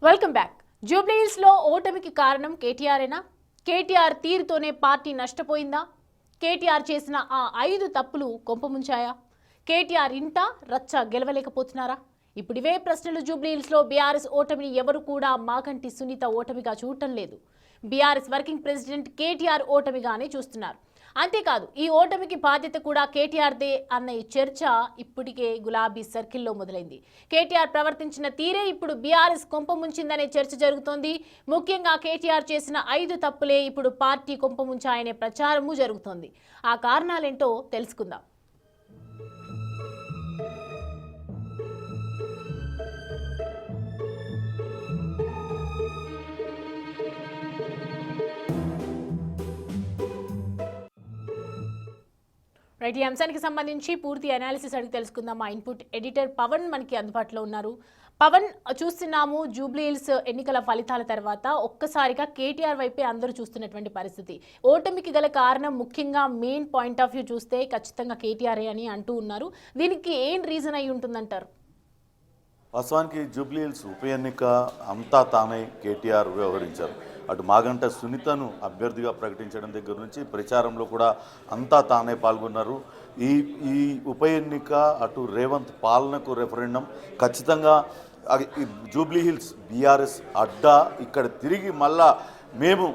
Welcome back. Jubilee Hills లో ఓటమికి కారణం కేటీఆర్ఏనా? కేటీఆర్ తీరుతోనే పార్టీ నష్టపోయిందా? కేటీఆర్ చేసిన ఆ 5 తప్పులు కొంపముంచాయా? కేటీఆర్ ఇంట రచ్చ గెలవలేకపోతున్నారా? ఇప్పుడు ఇవే ప్రశ్నలు జూబ్లీహిల్స్ లో బీఆర్ఎస్ ఓటమిని ఎవరు కూడా మాగంటి సునీత ఓటమిగా చూడటం లేదు. బీఆర్ఎస్ వర్కింగ్ ప్రెసిడెంట్ కేటీఆర్ ఓటమిగానే చూస్తున్నారు. అంతేకాదు ఈ ఓటమికి బాధ్యత కూడా కేటీఆర్దే అన్న ఈ చర్చ ఇప్పటికే గులాబీ సర్కిల్లో మొదలైంది. కేటీఆర్ ప్రవర్తించిన తీరే ఇప్పుడు బీఆర్ఎస్ కొంపముంచిందనే చర్చ జరుగుతోంది. ముఖ్యంగా కేటీఆర్ చేసిన 5 తప్పులే ఇప్పుడు పార్టీ కొంపముంచాయనే ప్రచారము జరుగుతోంది. ఆ కారణాలేంటో తెలుసుకుందాం. రైట్, ఈ అంశానికి సంబంధించి పూర్తి అనాలిసిస్ అడిగి తెలుసుకుందాం. మా ఇన్పుట్ ఎడిటర్ పవన్ మనకి అందుబాటులో ఉన్నారు. పవన్, చూస్తున్నాము జూబ్లీహిల్స్ ఎన్నికల ఫలితాల తర్వాత ఒక్కసారిగా కేటీఆర్ వైపే అందరూ చూస్తున్నటువంటి పరిస్థితి. ఓటమికి గల కారణం ముఖ్యంగా మెయిన్ పాయింట్ ఆఫ్ వ్యూ చూస్తే ఖచ్చితంగా కేటీఆర్ఏ అని అంటూ ఉన్నారు. దీనికి ఏం రీజన్ అయి ఉంటుందంటారు? వాస్తవానికి జూబ్లీహిల్స్ ఉప ఎన్నిక అంతా తానే కేటీఆర్ వ్యవహరించారు. అటు మాగంట సునీతను అభ్యర్థిగా ప్రకటించడం దగ్గర నుంచి ప్రచారంలో కూడా అంతా తానే పాల్గొన్నారు. ఈ ఉప ఎన్నిక అటు రేవంత్ పాలనకు రెఫరెండం ఖచ్చితంగా జూబ్లీహిల్స్ బీఆర్ఎస్ అడ్డా ఇక్కడ తిరిగి మళ్ళా మేము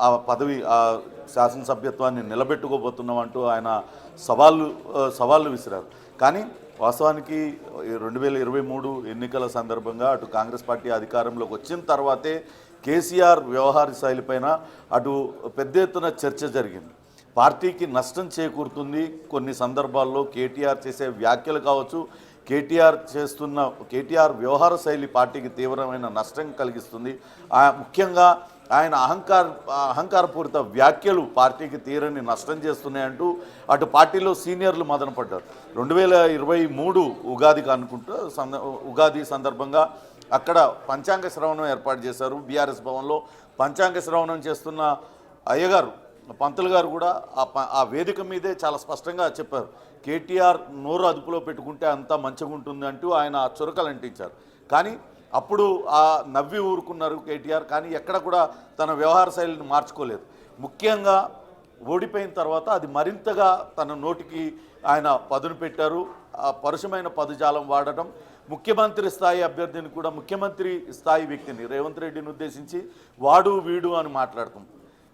ఆ పదవి శాసనసభ్యత్వాన్ని నిలబెట్టుకోబోతున్నాం అంటూ ఆయన సవాళ్ళు విసిరారు. కానీ వాస్తవానికి 2023 ఎన్నికల సందర్భంగా అటు కాంగ్రెస్ పార్టీ అధికారంలోకి వచ్చిన తర్వాతే కేసీఆర్ వ్యవహార శైలిపైన అటు పెద్ద ఎత్తున చర్చ జరిగింది. పార్టీకి నష్టం చేకూరుతుంది. కొన్ని సందర్భాల్లో కేటీఆర్ చేసే వ్యాఖ్యలు కావచ్చు, కేటీఆర్ వ్యవహార శైలి పార్టీకి తీవ్రమైన నష్టం కలిగిస్తుంది. ముఖ్యంగా ఆయన అహంకారపూరిత వ్యాఖ్యలు పార్టీకి తీరని నష్టం చేస్తున్నాయంటూ అటు పార్టీలో సీనియర్లు మదనపడ్డారు. 2023 ఉగాదికి అనుకుంటూ ఉగాది సందర్భంగా అక్కడ పంచాంగ శ్రవణం ఏర్పాటు చేశారు. బీఆర్ఎస్ భవన్లో పంచాంగ శ్రవణం చేస్తున్న అయ్యగారు, పంతులు గారు కూడా ఆ వేదిక మీదే చాలా స్పష్టంగా చెప్పారు, కేటీఆర్ నోరు అదుపులో పెట్టుకుంటే అంతా మంచిగా ఉంటుంది అంటూ ఆయన చురకలు అంటించారు. కానీ అప్పుడు ఆ నవ్వి ఊరుకున్నారు కేటీఆర్. కానీ ఎక్కడ కూడా తన వ్యవహార శైలిని మార్చుకోలేదు. ముఖ్యంగా ఓడిపోయిన తర్వాత అది మరింతగా తన నోటికి ఆయన పదును పెట్టారు. ఆ పరుషమైన పదజాలం వాడటం, ముఖ్యమంత్రి స్థాయి అభ్యర్థిని కూడా, ముఖ్యమంత్రి స్థాయి వ్యక్తిని రేవంత్ రెడ్డిని ఉద్దేశించి వాడు వీడు అని మాట్లాడతాం.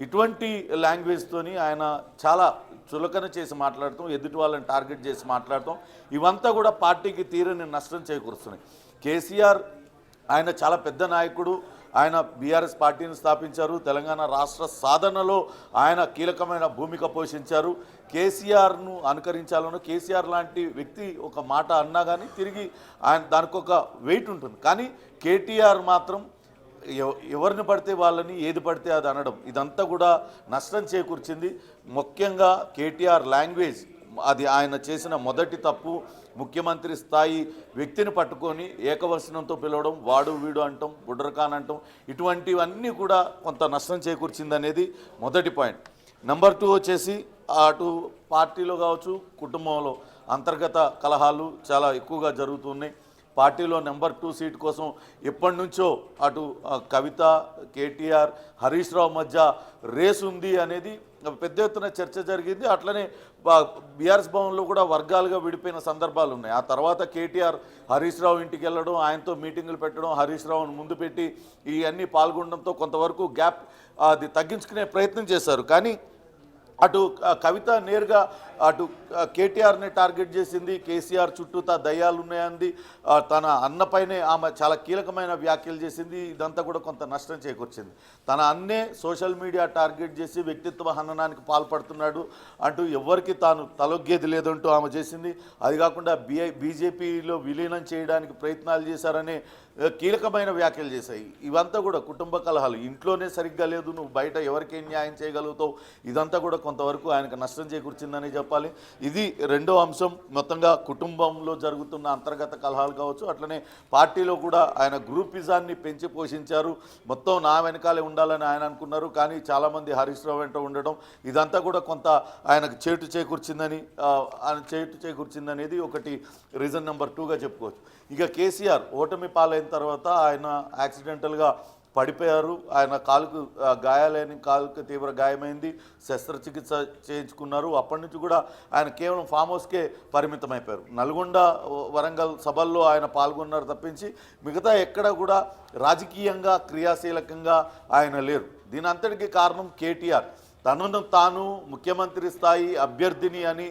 ఇటువంటి లాంగ్వేజ్తోని ఆయన చాలా చులకన చేసి మాట్లాడతాం, ఎదుటి వాళ్ళని టార్గెట్ చేసి మాట్లాడతాం. ఇవంతా కూడా పార్టీకి తీరని నష్టం చేకూరుస్తున్నాయి. కేసీఆర్ ఆయన చాలా పెద్ద నాయకుడు. ఆయన బీఆర్ఎస్ పార్టీని స్థాపించారు. తెలంగాణ రాష్ట్ర సాధనలో ఆయన కీలకమైన భూమిక పోషించారు. కేసీఆర్ను అనుకరించాలను కేసీఆర్ లాంటి వ్యక్తి ఒక మాట అన్నా కానీ తిరిగి ఆయన దానికి ఒక వెయిట్ ఉంటుంది. కానీ కేటీఆర్ మాత్రం ఎవరిని పడితే వాళ్ళని ఏది పడితే అది అనడం, ఇదంతా కూడా నష్టం చేకూర్చింది. ముఖ్యంగా కేటీఆర్ లాంగ్వేజ్, అది ఆయన చేసిన మొదటి తప్పు. ముఖ్యమంత్రి స్థాయి వ్యక్తిని పట్టుకొని ఏకవచనంతో పిలవడం, వాడు వీడు అంటాం, బుడ్రఖాన్ అంటాం, ఇటువంటివన్నీ కూడా కొంత నష్టం చేకూర్చిందనేది మొదటి పాయింట్. నెంబర్ 2 వచ్చేసి అటు పార్టీలో కావచ్చు, కుటుంబంలో అంతర్గత కలహాలు చాలా ఎక్కువగా జరుగుతున్నాయి. పార్టీలో నెంబర్ 2 సీట్ కోసం ఎప్పటి నుంచో అటు కవిత, కేటీఆర్, హరీష్ రావు మధ్య రేసు ఉంది అనేది పెద్ద ఎత్తున చర్చ జరిగింది. అట్లనే బీఆర్ఎస్ భవన్లో కూడా వర్గాలుగా విడిపోయిన సందర్భాలు ఉన్నాయి. ఆ తర్వాత కేటీఆర్ హరీష్ రావు ఇంటికి వెళ్ళడం, ఆయనతో మీటింగులు పెట్టడం, హరీష్ రావును ముందు పెట్టి ఇవన్నీ పాల్గొనడంతో కొంతవరకు గ్యాప్ అది తగ్గించుకునే ప్రయత్నం చేశారు. కానీ అటు కవిత నేరుగా అటు కేటీఆర్ని టార్గెట్ చేసింది. కేసీఆర్ చుట్టూతా దయ్యాలు ఉన్నాయంది. తన అన్నపైనే ఆమె చాలా కీలకమైన వ్యాఖ్యలు చేసింది. ఇదంతా కూడా కొంత నష్టం చేకూర్చింది. తన అన్నే సోషల్ మీడియా టార్గెట్ చేసి వ్యక్తిత్వ హననానికి పాల్పడుతున్నాడు అంటూ ఎవరికి తాను తలొగ్గేది లేదంటూ ఆమె చేసింది. అది కాకుండా బీజేపీలో విలీనం చేయడానికి ప్రయత్నాలు చేశారనే కీలకమైన వ్యాఖ్యలు చేశాయి. ఇవంతా కూడా కుటుంబ కలహాలు. ఇంట్లోనే సరిగ్గా లేదు, నువ్వు బయట ఎవరికేం న్యాయం చేయగలుగుతావు, ఇదంతా కూడా కొంతవరకు ఆయనకు నష్టం చేకూర్చిందని చెప్పాలి. ఇది రెండో అంశం. మొత్తంగా కుటుంబంలో జరుగుతున్న అంతర్గత కలహాలు కావచ్చు, అట్లనే పార్టీలో కూడా ఆయన గ్రూపిజాన్ని పెంచి పోషించారు. మొత్తం నా వెనకాలే ఉండాలని ఆయన అనుకున్నారు. కానీ చాలామంది హరీష్ రావు వెంట ఉండడం, ఇదంతా కూడా కొంత ఆయనకు చేటు చేకూర్చిందనేది ఒకటి రీజన్ నెంబర్ 2గా చెప్పుకోవచ్చు. ఇక కేసీఆర్ ఓటమి పాలైన తర్వాత ఆయన యాక్సిడెంటల్గా పడిపోయారు. ఆయన కాలుకు గాయాలైన, కాలుకు తీవ్ర గాయమైంది, శస్త్రచికిత్స చేయించుకున్నారు. అప్పటి నుంచి కూడా ఆయన కేవలం ఫామ్ హౌస్కే పరిమితమైపోయారు. నల్గొండ, వరంగల్ సభల్లో ఆయన పాల్గొన్నారు తప్పించి మిగతా ఎక్కడ కూడా రాజకీయంగా క్రియాశీలకంగా ఆయన లేరు. దీని అంతటికీ కారణం కేటీఆర్ తనను తాను ముఖ్యమంత్రి స్థాయి అభ్యర్థిని అని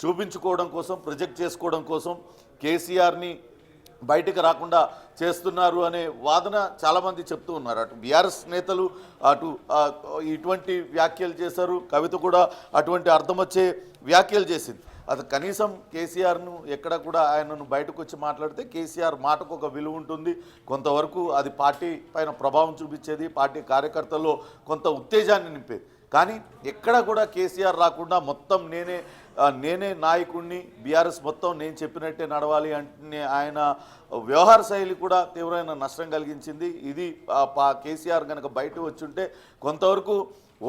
చూపించుకోవడం కోసం, ప్రొజెక్ట్ చేసుకోవడం కోసం కేసీఆర్ని బయటకు రాకుండా చేస్తున్నారు అనే వాదన చాలామంది చెప్తూ ఉన్నారు. అటు బీఆర్ఎస్ నేతలు అటు ఇటువంటి వ్యాఖ్యలు చేశారు. కవిత కూడా అటువంటి అర్థం వచ్చే వ్యాఖ్యలు చేసింది. అది కనీసం కేసీఆర్ను ఎక్కడ కూడా ఆయనను బయటకు వచ్చి మాట్లాడితే కేసీఆర్ మాటకు ఒక విలువ ఉంటుంది, కొంతవరకు అది పార్టీ పైన ప్రభావం చూపించేది, పార్టీ కార్యకర్తల్లో కొంత ఉత్తేజాన్ని నింపేది. కానీ ఎక్కడ కూడా కేసీఆర్ రాకుండా మొత్తం నేనే నాయకుడిని, బీఆర్ఎస్ మొత్తం నేను చెప్పినట్టే నడవాలి అంటే ఆయన వ్యవహార శైలి కూడా తీవ్రమైన నష్టం కలిగించింది. ఇది కేసీఆర్ కనుక బయట వచ్చుంటే కొంతవరకు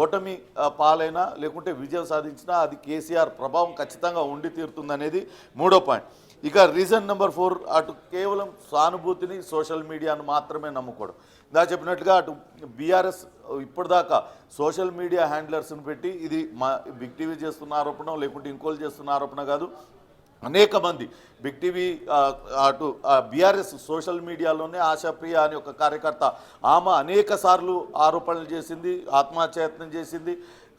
ఓటమి పాలైనా లేకుంటే విజయం సాధించినా అది కేసీఆర్ ప్రభావం ఖచ్చితంగా ఉండి తీరుతుందనేది మూడో పాయింట్. ఇక రీజన్ నెంబర్ 4, అటు కేవలం సానుభూతిని, సోషల్ మీడియాను మాత్రమే నమ్ముకోవడం. ఇందా చెప్పినట్టుగా అటు బీఆర్ఎస్ ఇప్పటిదాకా సోషల్ మీడియా హ్యాండ్లర్స్ని పెట్టి, ఇది మా బిగ్ టీవీ చేస్తున్న ఆరోపణ లేకుంటే ఇంకోళ్ళు చేస్తున్న ఆరోపణ కాదు, అనేక మంది బిగ్ టీవీ అటు బీఆర్ఎస్ సోషల్ మీడియాలోనే ఆశాప్రియ అనే ఒక కార్యకర్త, ఆమె అనేక సార్లు ఆరోపణలు చేసింది, ఆత్మహత్యాయత్నం చేసింది.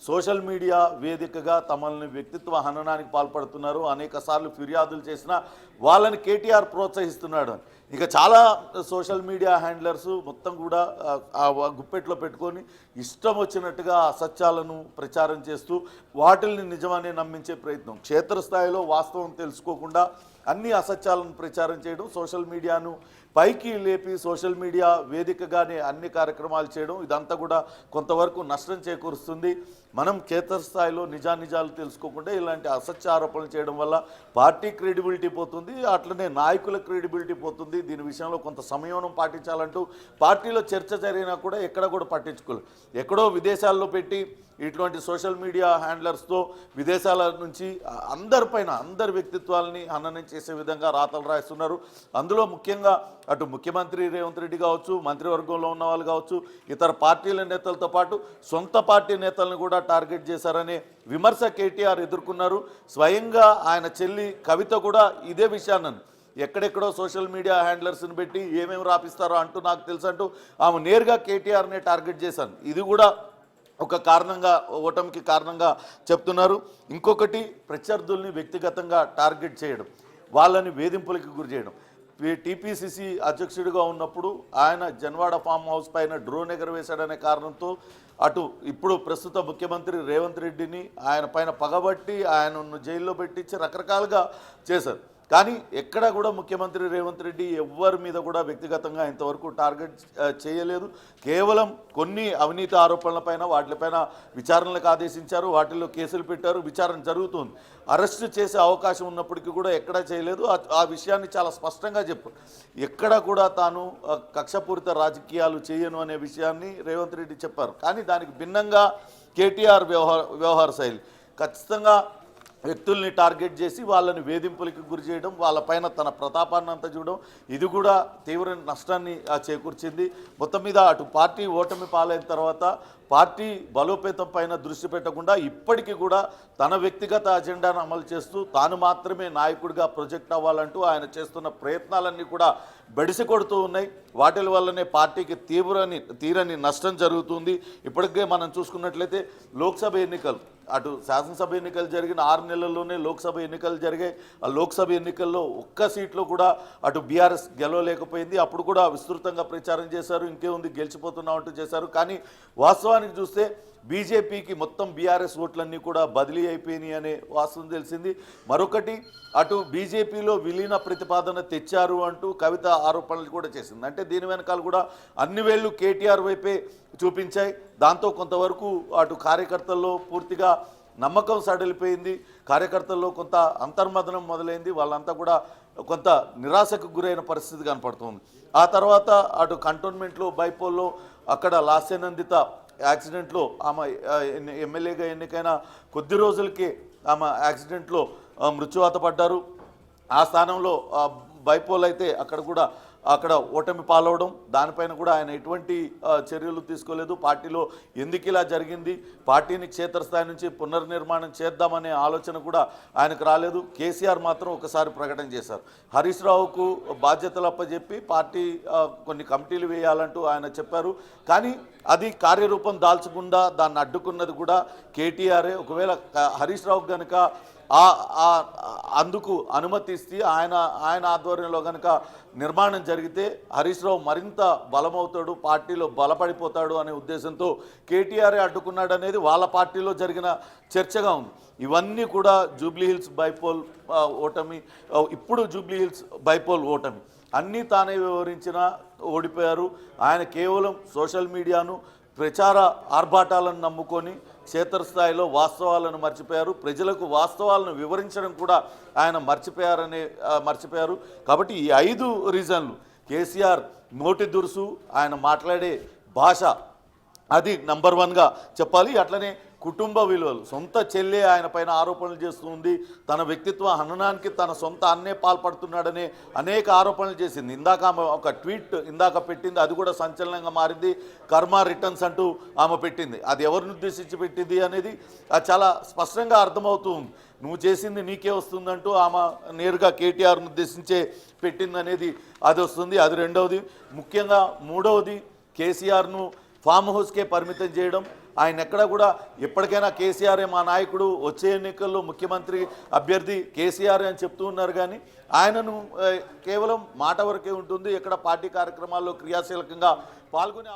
సోషల్ మీడియా వేదికగా తమల్ని వ్యక్తిత్వ హననానికి పాల్పడుతున్నారు, అనేక సార్లు ఫిర్యాదులు చేసినా వాళ్ళని కేటీఆర్ ప్రోత్సహిస్తున్నాడు. ఇక చాలా సోషల్ మీడియా హ్యాండ్లర్స్ మొత్తం కూడా గుప్పెట్లో పెట్టుకొని ఇష్టం వచ్చినట్టుగా అసత్యాలను ప్రచారం చేస్తూ వాటిల్ని నిజమని నమ్మించే ప్రయత్నం, క్షేత్రస్థాయిలో వాస్తవం తెలుసుకోకుండా అన్ని అసత్యాలను ప్రచారం చేయడం, సోషల్ మీడియాను పైకి లేపి సోషల్ మీడియా వేదికగానే అన్ని కార్యక్రమాలు చేయడం, ఇదంతా కూడా కొంతవరకు నష్టం చేకూరుస్తుంది. మనం క్షేత్రస్థాయిలో నిజాలు తెలుసుకోకుండా ఇలాంటి అసత్య ఆరోపణలు చేయడం వల్ల పార్టీ క్రెడిబిలిటీ పోతుంది, అట్లనే నాయకుల క్రెడిబిలిటీ పోతుంది. దీని విషయంలో కొంత సంయమనం పాటించాలంటూ పార్టీలో చర్చ జరిగినా కూడా ఎక్కడ కూడా పట్టించుకోలేదు. ఎక్కడో విదేశాల్లో పెట్టి ఇటువంటి సోషల్ మీడియా హ్యాండ్లర్స్తో విదేశాల నుంచి అందరి వ్యక్తిత్వాలని హననం చేసే విధంగా రాతలు రాయిస్తున్నారు. అందులో ముఖ్యంగా అటు ముఖ్యమంత్రి రేవంత్ రెడ్డి కావచ్చు, మంత్రివర్గంలో ఉన్న వాళ్ళు కావచ్చు, ఇతర పార్టీల నేతలతో పాటు సొంత పార్టీ నేతలను కూడా టార్గెట్ చేశారనే విమర్శ కేటీఆర్ ఎదుర్కొన్నారు. స్వయంగా ఆయన చెల్లి కవిత కూడా ఇదే విషయాన్ని ఎక్కడెక్కడో సోషల్ మీడియా హ్యాండ్లర్స్ని పెట్టి ఏమేమి రాపిస్తారో అంటూ నాకు తెలుసు అంటూ ఆమె నేరుగా కేటీఆర్నే టార్గెట్ చేశాను. ఇది కూడా ఒక కారణంగా, ఓటమికి కారణంగా చెప్తున్నారు. ఇంకొకటి ప్రత్యర్థుల్ని వ్యక్తిగతంగా టార్గెట్ చేయడం, వాళ్ళని వేధింపులకి గురి చేయడం. టీపీసీసీ అధ్యక్షుడిగా ఉన్నప్పుడు ఆయన జన్వాడ ఫామ్ హౌస్ పైన డ్రోన్ ఎగరవేశాడనే కారణంతో అటు ఇప్పుడు ప్రస్తుత ముఖ్యమంత్రి రేవంత్ రెడ్డిని ఆయన పైన పగబట్టి ఆయనను జైల్లో పెట్టించి రకరకాలుగా చేశారు. కానీ ఎక్కడ కూడా ముఖ్యమంత్రి రేవంత్ రెడ్డి ఎవ్వరి మీద కూడా వ్యక్తిగతంగా ఇంతవరకు టార్గెట్ చేయలేదు. కేవలం కొన్ని అవినీతి ఆరోపణలపైన వాటిపైన విచారణలకు ఆదేశించారు, వాటిల్లో కేసులు పెట్టారు, విచారణ జరుగుతుంది. అరెస్టు చేసే అవకాశం ఉన్నప్పటికీ కూడా ఎక్కడా చేయలేదు. ఆ విషయాన్ని చాలా స్పష్టంగా చెప్పారు. ఎక్కడ కూడా తాను కక్షపూరిత రాజకీయాలు చేయను అనే విషయాన్ని రేవంత్ రెడ్డి చెప్పారు. కానీ దానికి భిన్నంగా కేటీఆర్ వ్యవహార శైలి ఖచ్చితంగా వ్యక్తుల్ని టార్గెట్ చేసి వాళ్ళని వేధింపులకి గురి చేయడం, వాళ్ళపైన తన ప్రతాపాన్ని అంతా చూడడం, ఇది కూడా తీవ్ర నష్టాన్ని చేకూర్చింది. మొత్తం మీద అటు పార్టీ ఓటమి పాలైన తర్వాత పార్టీ బలోపేతం పైన దృష్టి పెట్టకుండా ఇప్పటికీ కూడా తన వ్యక్తిగత అజెండాను అమలు చేస్తూ తాను మాత్రమే నాయకుడిగా ప్రొజెక్ట్ అవ్వాలంటూ ఆయన చేస్తున్న ప్రయత్నాలన్నీ కూడా బెడిసి కొడుతూ ఉన్నాయి. వాటి వల్లనే పార్టీకి తీరని నష్టం జరుగుతుంది. ఇప్పటికే మనం చూసుకున్నట్లయితే లోక్సభ ఎన్నికలు, అటు శాసనసభ ఎన్నికలు జరిగిన 6 నెలల్లోనే లోక్సభ ఎన్నికలు జరిగాయి. ఆ లోక్సభ ఎన్నికల్లో ఒక్క సీట్లో కూడా అటు బీఆర్ఎస్ గెలవలేకపోయింది. అప్పుడు కూడా విస్తృతంగా ప్రచారం చేశారు, ఇంకేముంది గెలిచిపోతున్నామంటూ చేశారు. కానీ వాస్తవానికి చూస్తే బీజేపీకి మొత్తం బీఆర్ఎస్ ఓట్లన్నీ కూడా బదిలీ అయిపోయినాయి అనే వాస్తవం తెలిసింది. మరొకటి అటు బీజేపీలో విలీన ప్రతిపాదన తెచ్చారు అంటూ కవిత ఆరోపణలు కూడా చేసింది. అంటే దీని వెనకాల కూడా అన్ని వేళ్ళు కేటీఆర్ వైపే చూపించాయి. దాంతో కొంతవరకు అటు కార్యకర్తల్లో పూర్తిగా నమ్మకం సడలిపోయింది, కార్యకర్తల్లో కొంత అంతర్మదనం మొదలైంది. వాళ్ళంతా కూడా కొంత నిరాశకు గురైన పరిస్థితి కనపడుతుంది. ఆ తర్వాత అటు కంటోన్మెంట్లో బైపోల్లో అక్కడ లాస్యనందిత యాక్సిడెంట్లో ఆమె ఎమ్మెల్యేగా ఎన్నికైన కొద్ది రోజులకే ఆమె యాక్సిడెంట్లో మృత్యువాత పడ్డారు. ఆ స్థానంలో బైపోల్ అయితే అక్కడ కూడా అక్కడ ఓటమి పాలవడం, దానిపైన కూడా ఆయన ఎటువంటి చర్యలు తీసుకోలేదు. పార్టీలో ఎందుకు ఇలా జరిగింది, పార్టీని క్షేత్రస్థాయి నుంచి పునర్నిర్మాణం చేద్దామనే ఆలోచన కూడా ఆయనకు రాలేదు. కేసీఆర్ మాత్రం ఒకసారి ప్రకటన చేశారు. హరీష్ రావుకు బాధ్యతలు అప్పచెప్పి పార్టీ కొన్ని కమిటీలు వేయాలంటూ ఆయన చెప్పారు. కానీ అది కార్యరూపం దాల్చకుండా దాన్ని అడ్డుకున్నది కూడా కేటీఆరే. ఒకవేళ హరీష్ రావు కనుక అందుకు అనుమతిస్తే ఆయన ఆధ్వర్యంలో కనుక నిర్మాణం జరిగితే హరీష్ రావు మరింత బలమవుతాడు, పార్టీలో బలపడిపోతాడు అనే ఉద్దేశంతో కేటీఆరే అడ్డుకున్నాడు అనేది వాళ్ళ పార్టీలో జరిగిన చర్చగా ఉంది. ఇవన్నీ కూడా జూబ్లీహిల్స్ బైపోల్ ఓటమి, ఇప్పుడు జూబ్లీహిల్స్ బైపోల్ ఓటమి అన్నీ తానే వివరించిన ఓడిపోయారు. ఆయన కేవలం సోషల్ మీడియాను, ప్రచార ఆర్భాటాలను నమ్ముకొని క్షేత్రస్థాయిలో వాస్తవాలను మర్చిపోయారు. ప్రజలకు వాస్తవాలను వివరించడం కూడా ఆయన మర్చిపోయారు. కాబట్టి ఈ 5 రీజన్లు, కేసీఆర్ నోటి దురుసు, ఆయన మాట్లాడే భాష, అది నంబర్ 1గా చెప్పాలి. అట్లనే కుటుంబ విలువలు, సొంత చెల్లె ఆయన పైన ఆరోపణలు చేస్తుంది, తన వ్యక్తిత్వ హననానికి తన సొంత అన్నే పాల్పడుతున్నాడనే అనేక ఆరోపణలు చేసింది. ఇందాక ఆమె ఒక ట్వీట్ పెట్టింది, అది కూడా సంచలనంగా మారింది. కర్మ రిటర్న్స్ అంటూ ఆమె పెట్టింది. అది ఎవరిని ఉద్దేశించి పెట్టింది అనేది అది చాలా స్పష్టంగా అర్థమవుతుంది. నువ్వు చేసింది నీకే వస్తుందంటూ ఆమె నేరుగా కేటీఆర్ను ఉద్దేశించే పెట్టింది అనేది అది వస్తుంది. అది రెండవది. ముఖ్యంగా మూడవది, కేసీఆర్ను ఫామ్ హౌస్కే పరిమితం చేయడం. ఆయన ఎక్కడ కూడా ఎప్పటికైనా కేసీఆరే మా నాయకుడు, వచ్చే ఎన్నికల్లో ముఖ్యమంత్రి అభ్యర్థి కేసీఆర్ అని చెప్తూ ఉన్నారు. కానీ ఆయనను కేవలం మాట వరకే ఉంటుంది, ఎక్కడ పార్టీ కార్యక్రమాల్లో క్రియాశీలకంగా పాల్గొనే